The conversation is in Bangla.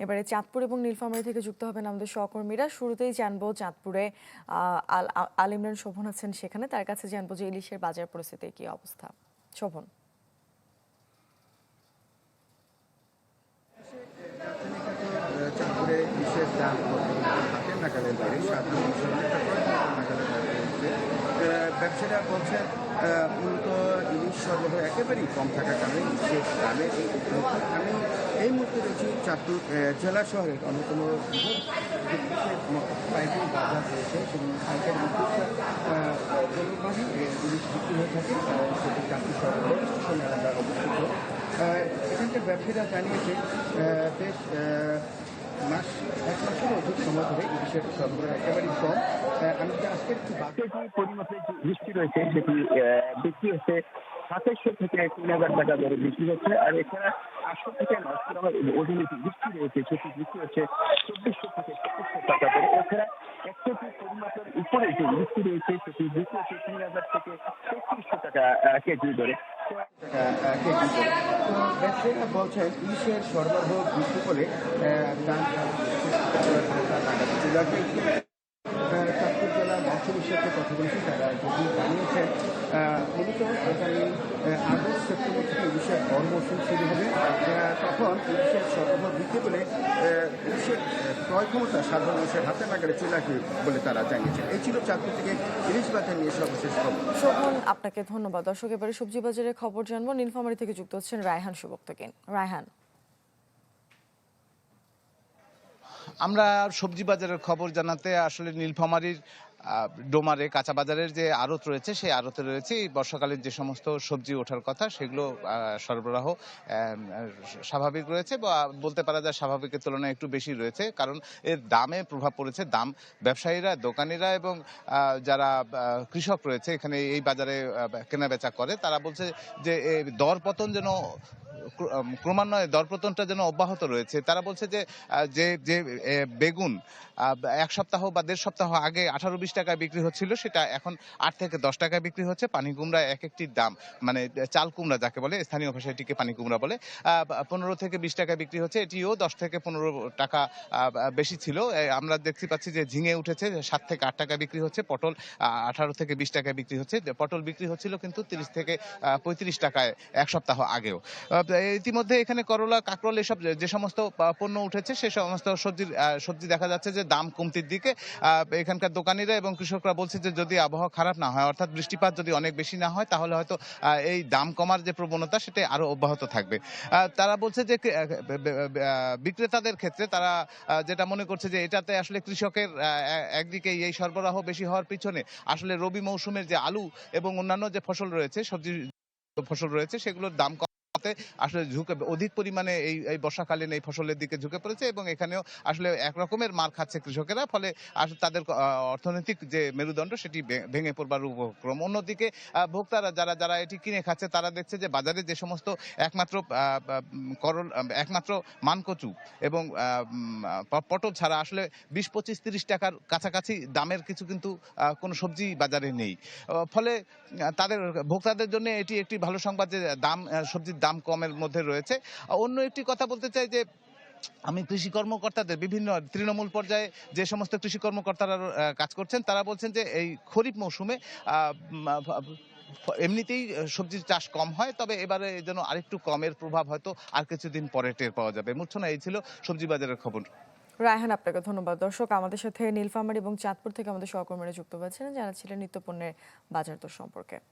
এবারে চাঁদপুর এবং নীলফামারী থেকে যুক্ত হবেন আমাদের সহকর্মীরা। শুরুতেই জানবো চাঁদপুরে আল ইমরান শোভন আছেন সেখানে, তার কাছে জানবো যে ইলিশের বাজার পরিস্থিতির কি অবস্থা। শোভন। চাঁদপুরে ইলিশের দাম হাতের নাগালের বাইরে 7,000 টাকা নাগালের বাইরে রয়েছে। ব্যবসায়ীরা বলছেন মূলত ইলিশ সরবরাহ একেবারেই কম থাকার কারণে ইলিশের দামের আমি এই মুহূর্তে রয়েছি চাঁদপুর জেলা শহরের অন্যতম পাইকারি বাজার রয়েছে, সেখানে পাইকারি ইলিশ বিক্রি হয়ে থাকে, সেটি চাঁদপুর সরবরাহ স্টেশন এলাকায় অবস্থিত। এখানকার ব্যবসায়ীরা জানিয়েছে বেশ এক মাসের অধিক সময় ধরে ইলিশের সরবরাহ একেবারেই কম। আমি যে আজকের একটু পরিমাপে যে বৃষ্টি রয়েছে সেটি বিক্রি হচ্ছে 2700 থেকে 3000 টাকা দরে বিক্রি হচ্ছে। আর এছাড়া 800 থেকে 900 টাকার ওজনে যে বৃষ্টি রয়েছে সেটি বিক্রি হচ্ছে 2400 থেকে 2500 টাকা দরে। এছাড়া 100 পরিমাপের উপরে যে বৃষ্টি রয়েছে সেটি বিক্রি হচ্ছে 3000 থেকে 3300 টাকা কেজি দরে। ব্যবসায়ীরা বলছেন ইলিশের সরবরাহ বৃদ্ধি করে দাম চাঁদপুর জেলা মৎস্য বিষয়কে কথা বলেছেন, তারা যদি জানিয়েছেন মূলত আগামী আগস্ট সেপ্টেম্বর থেকে ইলিশের বড় মৌসুম শুরু হবে। তখন ইলিশের সরবরাহ বৃদ্ধি পেলে ইলিশের ক্রয় ক্ষমতা সাধারণ মানুষের হাতে নাগালে চলে আসবে বলে তারা জানিয়েছেন। এই ছিল চাঁদপুর থেকে ইলিশ বাজার নিয়ে সর্বশেষ খবর। শোভন, আপনাকে ধন্যবাদ। দর্শক, এবারে সবজি বাজারের খবর জানবো। নীলফামারী থেকে যুক্ত হচ্ছেন রায়হান সুবক্তকিন। রায়হান। আমরা সবজি বাজারের খবর জানাতে আসলে নীলফামারীর ডোমারে কাঁচা বাজারের যে আড়ত রয়েছে সেই আড়তে রয়েছে এই বর্ষাকালীন যে সমস্ত সবজি ওঠার কথা সেগুলো সরবরাহ স্বাভাবিক রয়েছে, বা বলতে পারা যায় স্বাভাবিকের তুলনায় একটু বেশি রয়েছে, কারণ এর দামে প্রভাব পড়েছে। দাম ব্যবসায়ীরা, দোকানিরা এবং যারা কৃষক রয়েছে এখানে এই বাজারে কেনাবেচা করে তারা বলছে যে দর পতন যেন ক্রমান্বয়ে দরপতনটা যেন অব্যাহত রয়েছে। তারা বলছে যে যে বেগুন এক সপ্তাহ বা দেড় সপ্তাহ আগে 18-20 টাকায় বিক্রি হচ্ছিল সেটা এখন 8 থেকে 10 টাকায় বিক্রি হচ্ছে। পানি কুমড়া এক একটির দাম, মানে চাল কুমড়া যাকে বলে, স্থানীয় ভাষায় এটিকে পানি কুমড়া বলে, 15 থেকে 20 টাকায় বিক্রি হচ্ছে। এটিও 10 থেকে 15 টাকা বেশি ছিল। আমরা দেখতে পাচ্ছি যে ঝিঙে উঠেছে 7 থেকে 8 টাকায় বিক্রি হচ্ছে। পটল 18 থেকে 20 টাকায় বিক্রি হচ্ছে। পটল বিক্রি হচ্ছিল কিন্তু 30 থেকে 35 টাকায় এক সপ্তাহ আগেও। ইতিমধ্যে এখানে করলা, কাঁকরোল এসব যে সমস্ত পণ্য উঠেছে সে সমস্ত সবজি দেখা যাচ্ছে যে দাম কমতির দিকে। এখানকার দোকানিরা এবং কৃষকরা বলছে যে যদি আবহাওয়া খারাপ না হয়, অর্থাৎ বৃষ্টিপাত যদি অনেক বেশি না হয়, তাহলে হয়তো এই দাম কমার যে প্রবণতা সেটা আরো অব্যাহত থাকবে। তারা বলছে যে বিক্রেতাদের ক্ষেত্রে তারা যেটা মনে করছে যে এটাতে আসলে কৃষকের একদিকে এই সরবরাহ বেশি হওয়ার পিছনে আসলে রবি মৌসুমের যে আলু এবং অন্যান্য যে ফসল রয়েছে, সবজি ফসল রয়েছে, সেগুলোর দাম আসলে ঝুঁকে অধিক পরিমাণে এই বর্ষাকালীন এই ফসলের দিকে ঝুঁকে পড়েছে এবং এখানেও আসলে একরকমের মার খাচ্ছে কৃষকেরা। ফলে আসলে তাদের অর্থনৈতিক যে মেরুদণ্ড সেটি ভেঙে পড়বার উপক্রম। অন্যদিকে ভোক্তারা যারা যারা এটি কিনে খাচ্ছে তারা দেখছে যে বাজারে যে সমস্ত একমাত্র মানকচু এবং পটল ছাড়া আসলে 20-25-30 টাকার কাছাকাছি দামের কিছু কিন্তু কোনো সবজি বাজারে নেই। ফলে তাদের ভোক্তাদের জন্য এটি একটি ভালো সংবাদ যে সবজির দাম কমের মধ্যে রয়েছে। অন্য একটি কথা বলতে চাই যে আমি কৃষি কর্মকর্তাদের, বিভিন্ন তৃণমূল পর্যায়ে যে সমস্ত কৃষি কর্মকর্তারা কাজ করছেন তারা বলছেন যে এই খরিফ মৌসুমে এমনিতেই সবজির চাষ কম হয়, তবে এবারে যেন আরেকটু কমের প্রভাব হয়তো আর কিছুদিন পরে টের পাওয়া যাবে। মূর্ছনা, এই ছিল সবজি বাজারের খবর। রায়হান, আপনাকে ধন্যবাদ। দর্শক, আমাদের সাথে নীলফামারী এবং চাঁদপুর থেকে আমাদের সহকর্মীরা যুক্ত হয়েছেন, জানাচ্ছিলেন নিত্যপণ্যের বাজার দর সম্পর্কে।